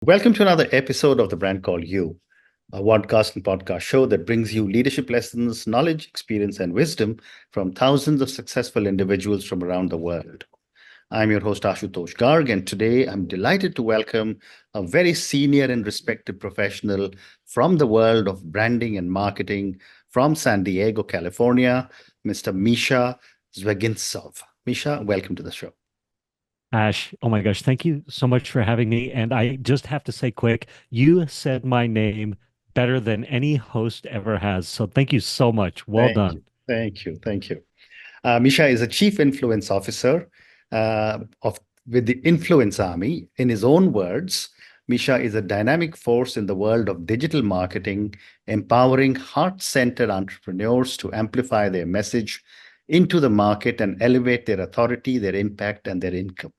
Welcome to another episode of The Brand Called You, a podcast and podcast show that brings you leadership lessons, knowledge, experience, and wisdom from thousands of successful individuals from around the world. I'm your host, Ashutosh Garg, and today I'm delighted to welcome a very senior and respected professional from the world of branding and marketing from San Diego, California, Mr. Mischa Zvegintzov. Mischa, welcome to the show. Ash, oh my gosh, thank you so much for having me. And I just have to say quick, you said my name better than any host ever has. So thank you so much. Well Thank you. done. Thank you. Thank you. Mischa is a chief influence officer of with the Influence Army. In his own words, Mischa is a dynamic force in the world of digital marketing, empowering heart-centered entrepreneurs to amplify their message into the market and elevate their authority, their impact, and their income.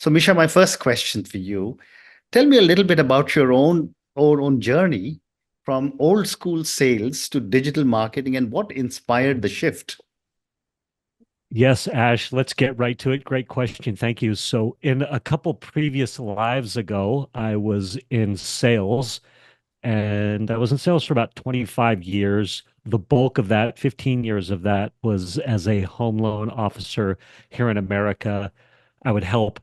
So, Mischa, my first question for you: tell me a little bit about your own journey from old school sales to digital marketing and what inspired the shift. Yes, Ash, let's get right to it. Great question. Thank you. So, in a couple previous lives ago, I was in sales and I was in sales for about 25 years. The bulk of that, 15 years of that, was as a home loan officer here in America. I would help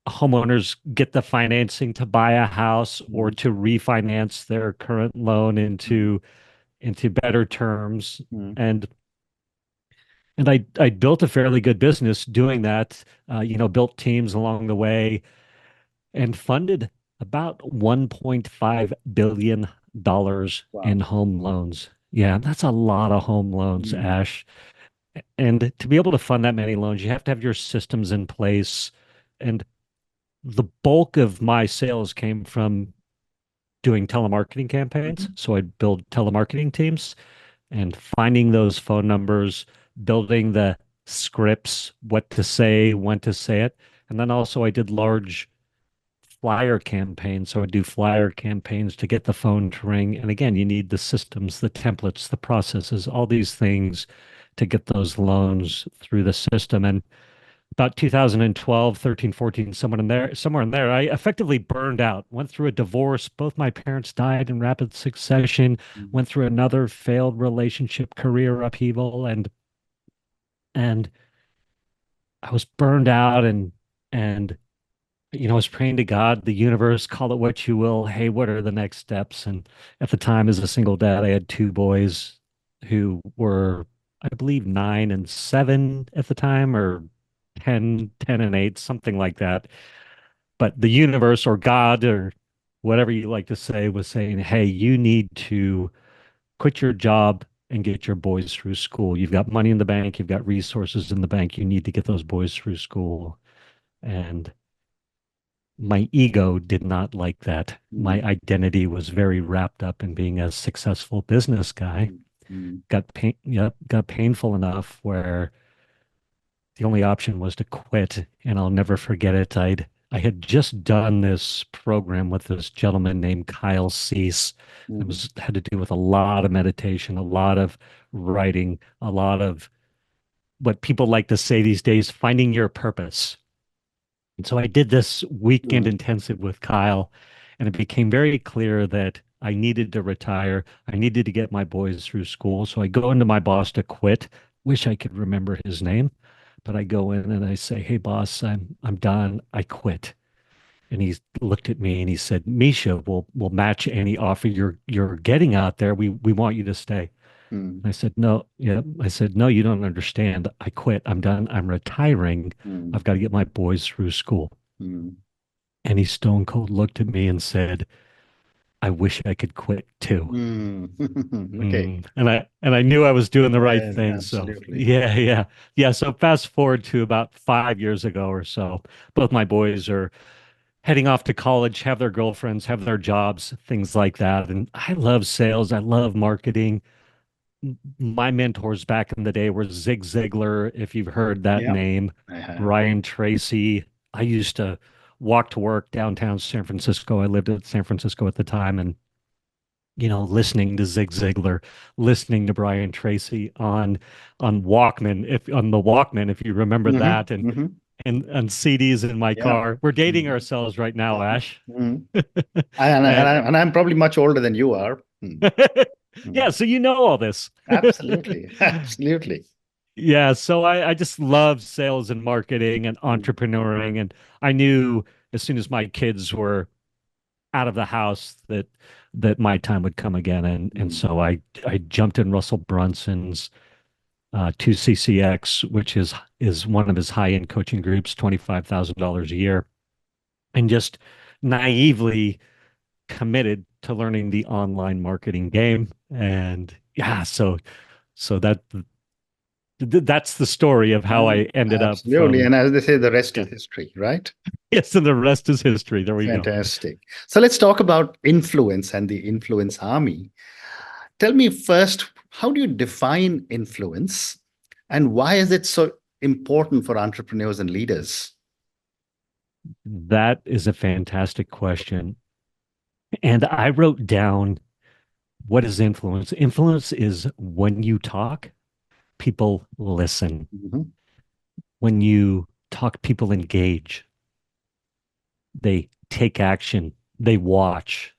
homeowners get the financing to buy a house or Mm, to refinance their current loan mm, into better terms. mm. And I built a fairly good business doing that. Built teams along the way and funded about $1.5 billion in Wow. home loans. Yeah, that's a lot of home loans, Mm, Ash. And to be able to fund that many loans, you have to have your systems in place. And the bulk of my sales came from doing telemarketing campaigns. mhm, So I'd build telemarketing teams and finding those phone numbers, building the scripts, what to say, when to say it. And then also I did large flyer campaigns. So I'd do flyer campaigns to get the phone to ring. And again, you need the systems, the templates, the processes, all these things to get those loans through the system. And about 2012, 13, 14, somewhere in there, I effectively burned out, went through a divorce. Both my parents died in rapid succession, mm, went through another failed relationship, career upheaval, and I was burned out and I was praying to God, the universe, call it what you will. Hey, what are the next steps? And at the time, as a single dad, I had two boys who were, I believe, 9 and 7 at the time, or 10 and 8, something like that. But the universe or God or whatever you like to say was saying, hey, you need to quit your job and get your boys through school. You've got money in the bank, you've got resources in the bank. You need to get those boys through school. And my ego did not like that. My mm, identity was very wrapped up in being a successful business guy. mm, mm, Got painful enough where the only option was to quit, and I'll never forget it. I had just done this program with this gentleman named Kyle Cease. It mm, was had to do with a lot of meditation, a lot of writing, a lot of what people like to say these days, finding your purpose. And so I did this weekend mm, intensive with Kyle, and it became very clear that I needed to retire. I needed to get my boys through school. So I go into my boss to quit. Wish I could remember his name, but I go in and I say, "Hey boss, I'm done. I quit." And he looked at me and he said, "Mischa, we'll match any offer you're getting out there. We want you to stay." mm, I said, "No, yeah." I said, "No, you don't understand. I quit. I'm done. I'm retiring. mm, I've got to get my boys through school." mm, And he stone cold looked at me and said, "I wish I could quit too." mm. Okay. And I knew I was doing the right Yeah, thing. So absolutely. yeah. So fast forward to about 5 years ago or so, both my boys are heading off to college, have their girlfriends, have their jobs, things like that. And I love sales. I love marketing. My mentors back in the day were Zig Ziglar, if you've heard that Yeah, name, I have. Brian Tracy. I used to walk to work downtown San Francisco. I lived in San Francisco at the time, and listening to Zig Ziglar, listening to Brian Tracy on the Walkman, if you remember Hmm. that, and Hmm. and CDs in my Yeah. car. We're dating Mhm. ourselves right now, Ash. Mhm. And, And and I'm probably much older than you are. yeah, Mm. so you know all this. Absolutely. Absolutely. Yeah, so I just love sales and marketing and Mm. entrepreneuring. And I knew as soon as my kids were out of the house that my time would come again. And Mm. so I jumped in Russell Brunson's 2CCX, which is one of his high-end coaching groups, $25,000 a year, and just naively committed to learning the online marketing game. And yeah, so that's the story of how I ended up Absolutely. from And as they say, the rest yeah. is history, right? Yes, and the rest is history. There we go. Fantastic. So let's talk about influence and the influence army. Tell me first, how do you define influence and why is it so important for entrepreneurs and leaders? That is a fantastic question. And I wrote down what is influence? Influence is when you talk, people listen. Mhm. When you talk, people engage. They take action. They watch.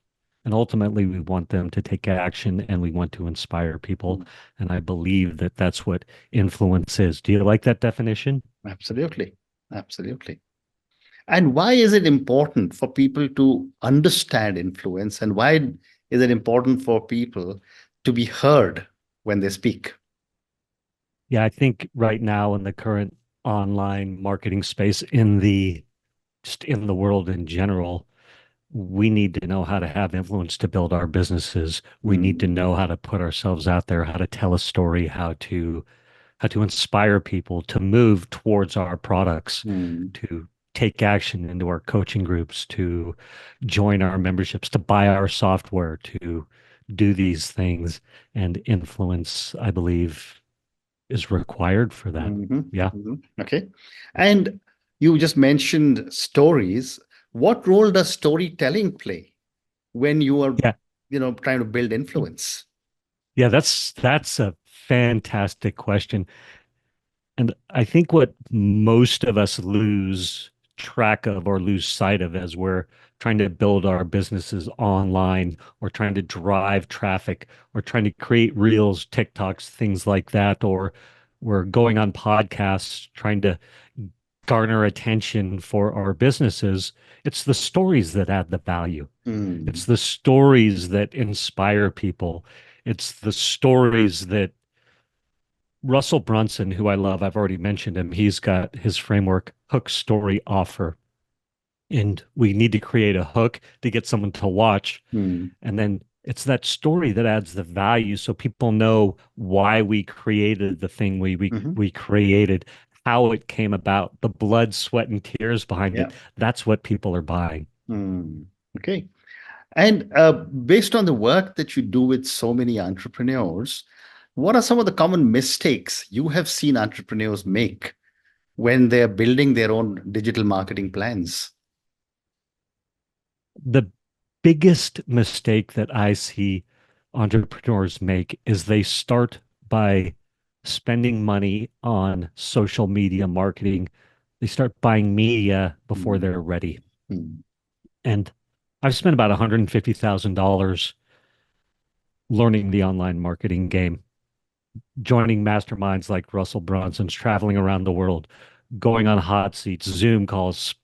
And ultimately, we want them to take action and we want to inspire people. And I believe that that's what influence is. Do you like that definition? Absolutely. Absolutely. And why is it important for people to understand influence? And why is it important for people to be heard when they speak? Yeah, I think right now in the current online marketing space, in the just in the world in general, we need to know how to have influence to build our businesses. We need to Mm, know how to put ourselves out there, how to tell a story, how to inspire people to move towards our products, mm, to take action into our coaching groups, to join our memberships, to buy our software, to do these things. And influence, I believe, is required for that. mhm, Yeah. mhm. Okay. And you just mentioned stories. What role does storytelling play when you are, Yeah. trying to build influence? Yeah, that's a fantastic question. And I think what most of us lose track of or lose sight of as we're trying to build our businesses online or trying to drive traffic or trying to create reels, TikToks, things like that, or we're going on podcasts trying to garner attention for our businesses. It's the stories that add the value. It's Mm, the stories that inspire people. It's the stories that Russell Brunson, who I love, I've already mentioned him. He's got his framework, hook, story, offer. And we need to create a hook to get someone to watch. mm, And then it's that story that adds the value so people know why we created the thing mhm. we created, how it came about, the blood, sweat, and tears behind Yeah. it. That's what people are buying. Mm. Okay. And based on the work that you do with so many entrepreneurs, what are some of the common mistakes you have seen entrepreneurs make when they're building their own digital marketing plans? The biggest mistake that I see entrepreneurs make is they start by spending money on social media marketing. They start buying media before Mm, they're ready. mm, And I've spent about $150,000 learning the online marketing game, joining masterminds like Russell Brunson's, traveling around the world, going on hot seats, Zoom calls,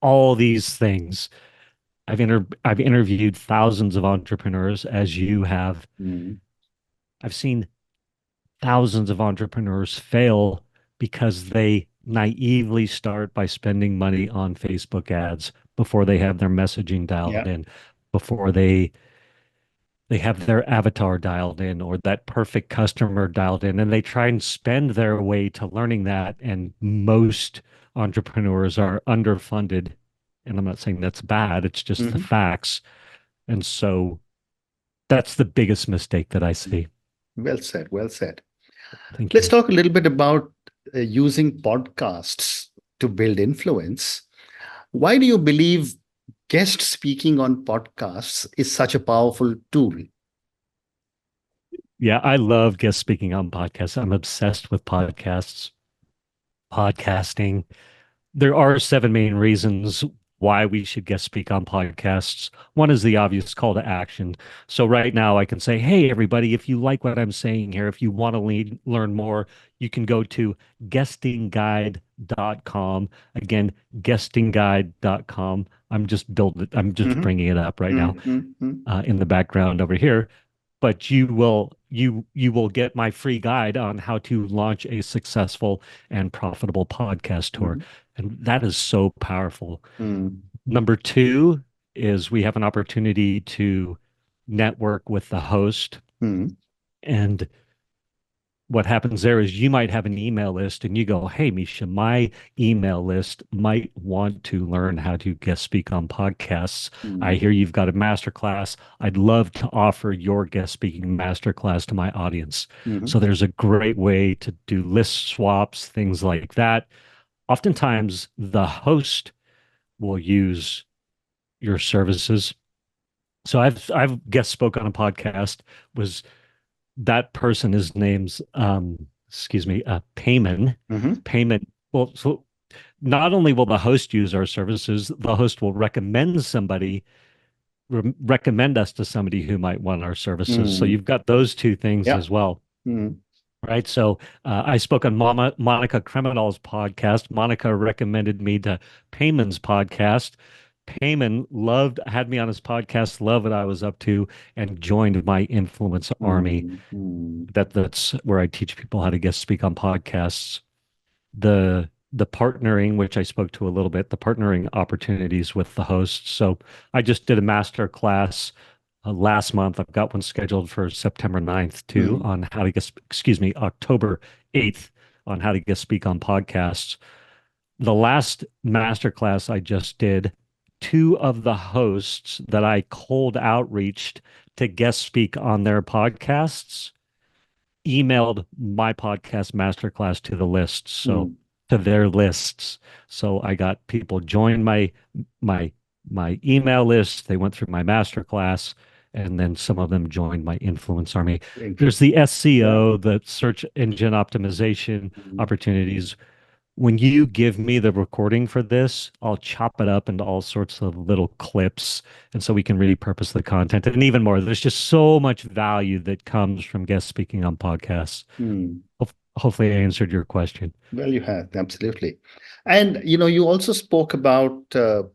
all these things. I've interviewed thousands of entrepreneurs as you have. mm, I've seen thousands of entrepreneurs fail because they naively start by spending money on Facebook ads before they have their messaging dialed yeah. in, before they have their avatar dialed in or that perfect customer dialed in, and they try and spend their way to learning that. And most entrepreneurs are underfunded. And I'm not saying that's bad, it's just the Mhm. facts. And so that's the biggest mistake that I see. Well said. Well said. Thank Let's you. talk a little bit about using podcasts to build influence. Why do you believe guest speaking on podcasts is such a powerful tool? Yeah, I love guest speaking on podcasts. I'm obsessed with podcasts, podcasting. there are seven main reasons why we should guest speak on podcasts. One is the obvious call to action. So right now I can say, hey, everybody, if you like what I'm saying here, if you want to learn more, you can go to guestingguide.com. Again, guestingguide.com. I'm just Mm-hmm. bringing it up right now Mm-hmm. in the background over here. But you will get my free guide on how to launch a successful and profitable podcast tour. Mm-hmm. And that is so powerful. Mm-hmm. Number two is we have an opportunity to network with the host. Mm-hmm. And what happens there is you might have an email list and you go, hey, Misha, my email list might want to learn how to guest speak on podcasts. I Mm-hmm. hear you've got a masterclass. I'd love to offer your guest speaking masterclass to my audience. Mm-hmm. So there's a great way to do list swaps, things like that. Oftentimes, the host will use your services. So I've guest spoke on a podcast, was that person, his name's excuse me, Payman. Mm-hmm. Payman. Well, so not only will the host use our services, the host will recommend us to somebody who might want our services. So Mm-hmm. you've got those two things Yeah. as well. Mm-hmm. Right. So I spoke on Monica Kriminal's podcast. Monica recommended me to Payman's podcast. Payman had me on his podcast, loved what I was up to, and joined my influence army. Mm-hmm. That's where I teach people how to guest speak on podcasts. The partnering, which I spoke to a little bit, the partnering opportunities with the hosts. So I just did a master class last month. I've got one scheduled for September 9th too Mm-hmm. on how to get, excuse me, October 8th on how to get speak on podcasts. The last master class I just did, two of the hosts that I cold outreached to guest speak on their podcasts emailed my podcast masterclass to the lists, so to their lists. So I got people join my my email list. They went through my masterclass, and then some of them joined my influence army. There's Interesting. the Yeah. SEO, the search engine optimization Mm-hmm. opportunities. When you give me the recording for this, I'll chop it up into all sorts of little clips. And so we can repurpose the content and even more. There's just so much value that comes from guest speaking on podcasts. Mm. Hopefully, I answered your question. Well, you have, absolutely. And, you also spoke about, the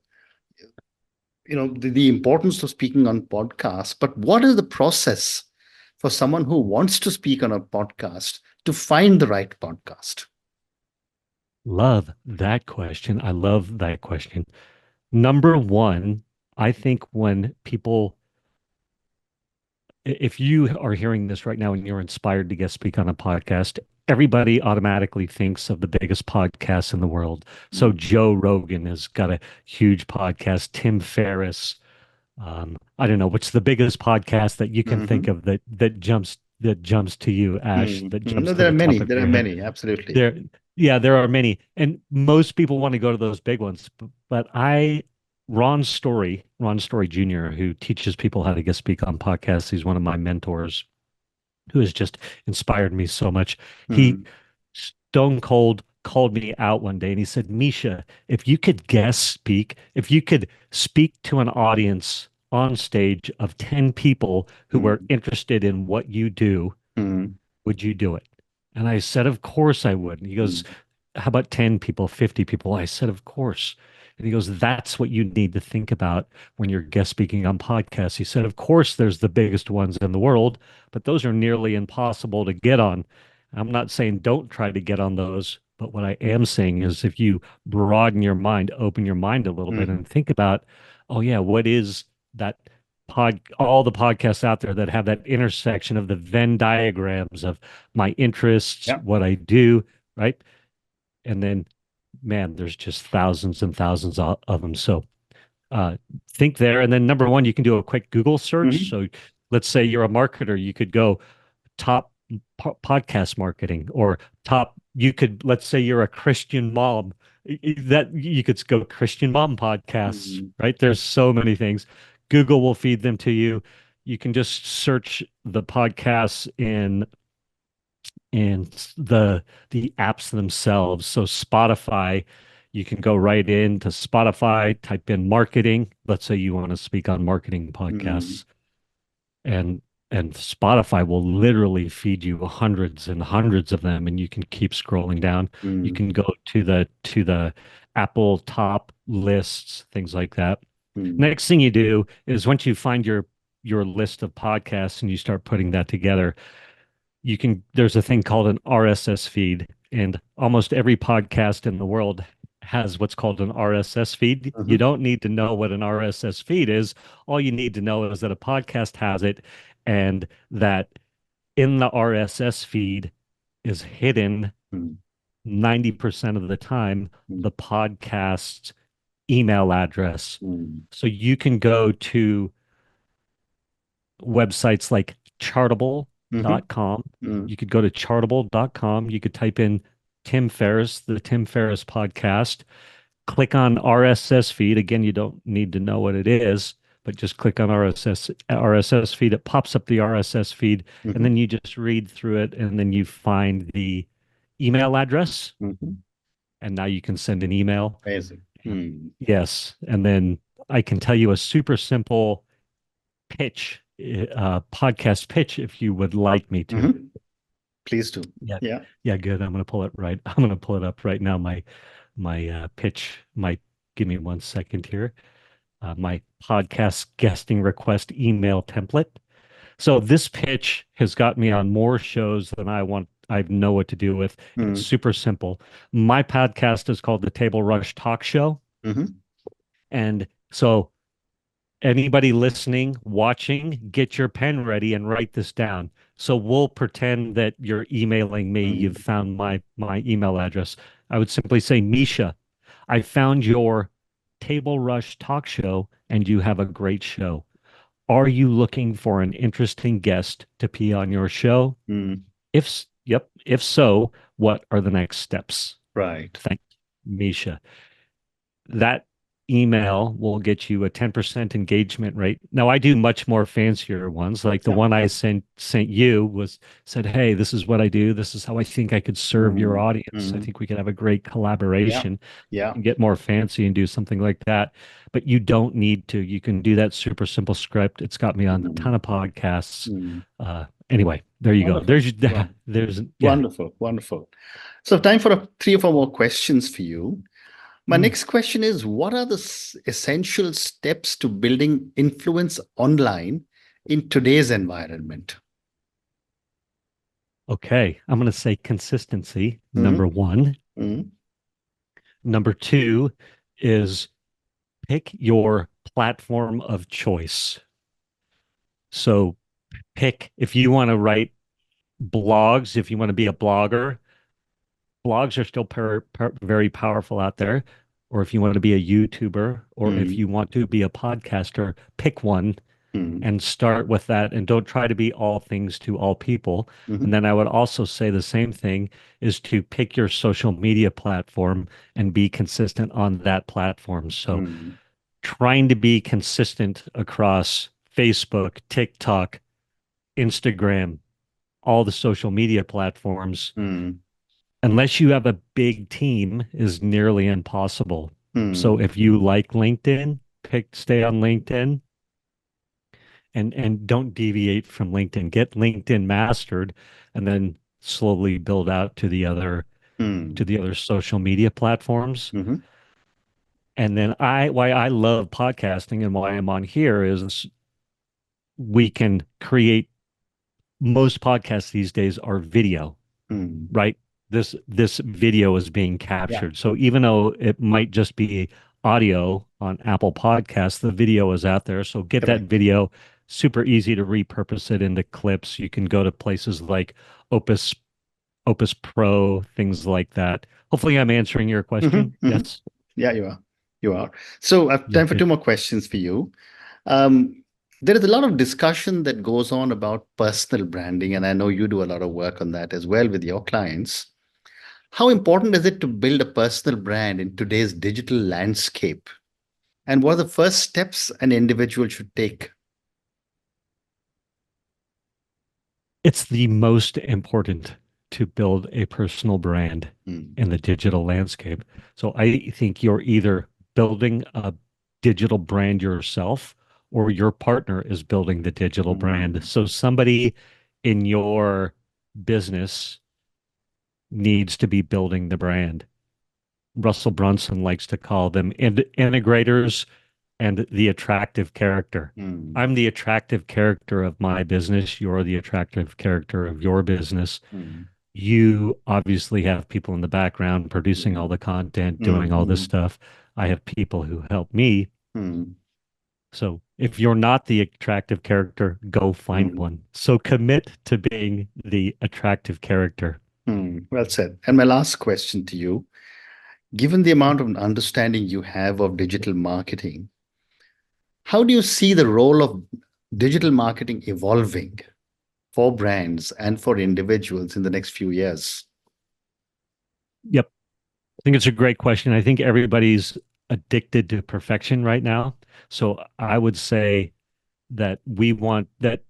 importance of speaking on podcasts, but what is the process for someone who wants to speak on a podcast to find the right podcast? Love that question. I love that question. Number one, I think when people if you are hearing this right now and you're inspired to guest speak on a podcast, everybody automatically thinks of the biggest podcasts in the world. So Mm. Joe Rogan has got a huge podcast. Tim Ferriss. I don't know what's the biggest podcast that you can think Mhm. of that jumps to you, Ash, that Mhm. jumps No, to there are the top many. of There are your head. many. Absolutely. There, yeah, there are many, and most people want to go to those big ones. But Ron Story Jr., who teaches people how to get speak on podcasts, he's one of my mentors who has just inspired me so much. He Mm. stone cold called me out one day and he said, Misha, if you could speak to an audience on stage of 10 people who were Mm. interested in what you do, Mm. would you do it? And I said, of course I would. And he goes, Mm. how about 10 people, 50 people? I said, of course. And he goes, that's what you need to think about when you're guest speaking on podcasts. He said, of course, there's the biggest ones in the world, but those are nearly impossible to get on. I'm not saying don't try to get on those, but what I am saying is if you broaden your mind, open your mind a little bit Mm. and think about, oh, yeah, what is that all the podcasts out there that have that intersection of the Venn diagrams of my interests, Yeah. what I do, right? And then, man, there's just thousands and thousands of them. So uh, think there. And then number one, you can do a quick Google search. Mhm. So let's say you're a marketer, you could go top podcast marketing or let's say you're a Christian mom, that you could go Christian mom podcasts, Mm. right? There's so many things. Google will feed them to you. You can just search the podcasts in the apps themselves. So Spotify, You can go right into Spotify, type in marketing. Let's say you want to speak on marketing Mm, podcasts, and Spotify will literally feed you hundreds and hundreds of them, and you can keep scrolling down. You mm, can go to the Apple top lists, things like that. mm, Next thing you do is once you find your list of podcasts and you start putting that together, you can there's a thing called an RSS feed, and almost every podcast in the world has what's called an RSS feed. You mhm, don't need to know what an RSS feed is. All you need to know is that a podcast has it, and that in the RSS feed is hidden mm, 90% of the time mm, the podcast's email address. mm, So you can go to websites like mhm, chartable.com. mm, You could go to chartable.com. You could type in Tim Ferriss, the Tim Ferriss podcast, click on RSS feed. Again, you don't need to know what it is, but just click on RSS feed. It pops up the RSS feed, and mhm, then you just read through it, and then you find the email address, mhm. and now you can send an email. Amazing. Mm, Yes, and then I can tell you a super simple pitch, podcast pitch, if you would like me to. mhm. Please do. Yeah, Yeah. yeah, good. I'm gonna pull it right. I'm gonna pull it up right now. My pitch might give me 1 second here. My podcast guesting request email template. So this pitch has got me on more shows than I know what to do with. It's Mm, super simple. My podcast is called the Table Rush Talk Show. mhm, And so anybody listening, watching, get your pen ready and write this down. So we'll pretend that you're emailing me. You've mm, found my email address. I would simply say, Misha, I found your Table Rush talk show and you have a great show. Are you looking for an interesting guest to be on your show? mm. Yep. If so, what are the next steps? Right. Thanks, Misha. That email will get you a 10% engagement rate. Now I do much more fancier ones. Like the Yeah. one I sent you was said, "Hey, this is what I do. This is how I think I could serve your Mm, audience. I mm. think we could have a great Yeah. collaboration." Yeah. And get more fancy and do something like that. But you don't need to. You can do that super simple script. It's got me on a Mm, ton of podcasts. mm. Anyway, there you go. Wonderful. Wow. Yeah. Wonderful. Wonderful. So, time for three or four more questions for you. My Mm. next question is, what are the essential steps to building influence online in today's environment? Okay. I'm going to say consistency, number Mhm, one. mhm, Number two is pick your platform of choice. So pick if you want to write blogs, if you want to be a blogger, blogs are still very powerful out there. Or if you want to be a YouTuber, or if mhm, you want to be a podcaster, pick one mhm, and start with that, and don't try to be all things to all people. And mhm, then I would also say the same thing is to pick your social media platform and be consistent on that platform. So mhm, trying to be consistent across Facebook, TikTok, Instagram, all the social media platforms, mhm, unless you have a big team, is nearly impossible. So mhm, if you like LinkedIn, stay on LinkedIn, and don't deviate from LinkedIn. Get LinkedIn mastered, and then slowly build out to mhm, the other social media platforms. mhm, And then why I love podcasting and why I'm on here is we can create most podcasts these days are video, mhm. right? This video is being Yeah. captured. So even though it might just be audio on Apple Podcasts, the video is out there. So get that Correct. video, super easy to repurpose it into clips. You can go to places like Opus Opus Pro, things like that. Hopefully I'm answering your Mhm, question. mhm. Yes. Yeah, you are. You are. So, I have Yeah, time for two good. more questions for you. Um, there is a lot of discussion that goes on about personal branding, and I know you do a lot of work on that as well with your clients. How important is it to build a personal brand in today's digital landscape? And what are the first steps an individual should take? It's the most important to build a personal brand in the digital landscape. So I think you're either building a digital brand yourself or your partner is building the digital brand. So somebody in your business needs to be building the brand. Russell Brunson likes to call them integrators and the attractive character. I'm the attractive character of my business. You're the attractive character of your business. You obviously have people in the background producing all the content, doing all this stuff. I have people who help me. So if you're not the attractive character, go find one. So commit to being the attractive character. Well said. And my last question to you, given the amount of understanding you have of digital marketing, how do you see the role of digital marketing evolving for brands and for individuals in the next few years? Yep. I think it's a great question. I think everybody's addicted to perfection right now. So I would say that we want that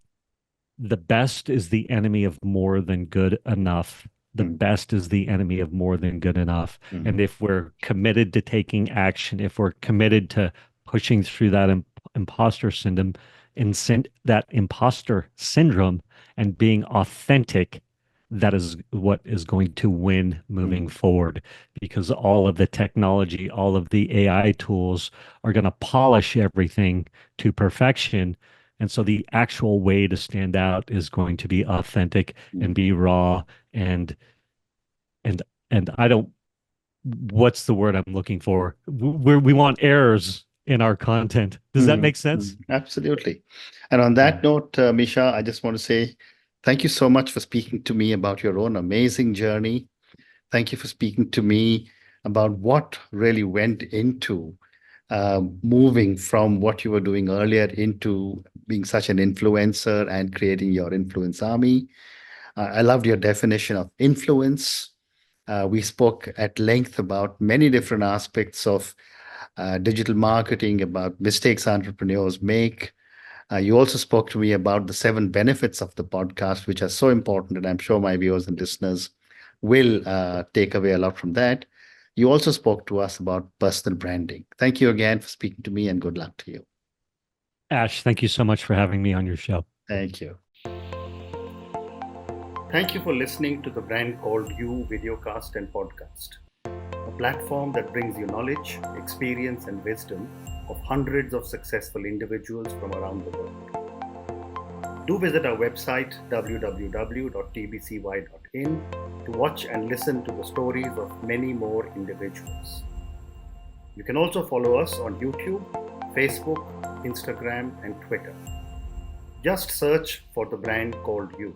the best is the enemy of more than good enough. The best is the enemy of more than good enough. And if we're committed to taking action, if we're committed to pushing through that imposter syndrome that imposter syndrome and being authentic, that is what is going to win moving forward, because all of the technology, all of the AI tools are going to polish everything to perfection. And so the actual way to stand out is going to be authentic and be raw and I don't, what's the word I'm looking for? We want errors in our content. Does that make sense? Absolutely. And on that note, Mischa, I just want to say thank you so much for speaking to me about your own amazing journey. Thank you for speaking to me about what really went into moving from what you were doing earlier into being such an influencer and creating your influence army. I loved your definition of influence. We spoke at length about many different aspects of digital marketing, about mistakes entrepreneurs make. You also spoke to me about the 7 benefits of the podcast, which are so important, and I'm sure my viewers and listeners will take away a lot from that. You also spoke to us about personal branding. Thank you again for speaking to me, and good luck to you. Ash, thank you so much for having me on your show. Thank you. Thank you for listening to the Brand Called You videocast and podcast, a platform that brings you knowledge, experience, and wisdom of hundreds of successful individuals from around the world. Do visit our website www.tbcy.in to watch and listen to the stories of many more individuals. You can also follow us on YouTube, Facebook, Instagram, and Twitter. Just search for the Brand Called You.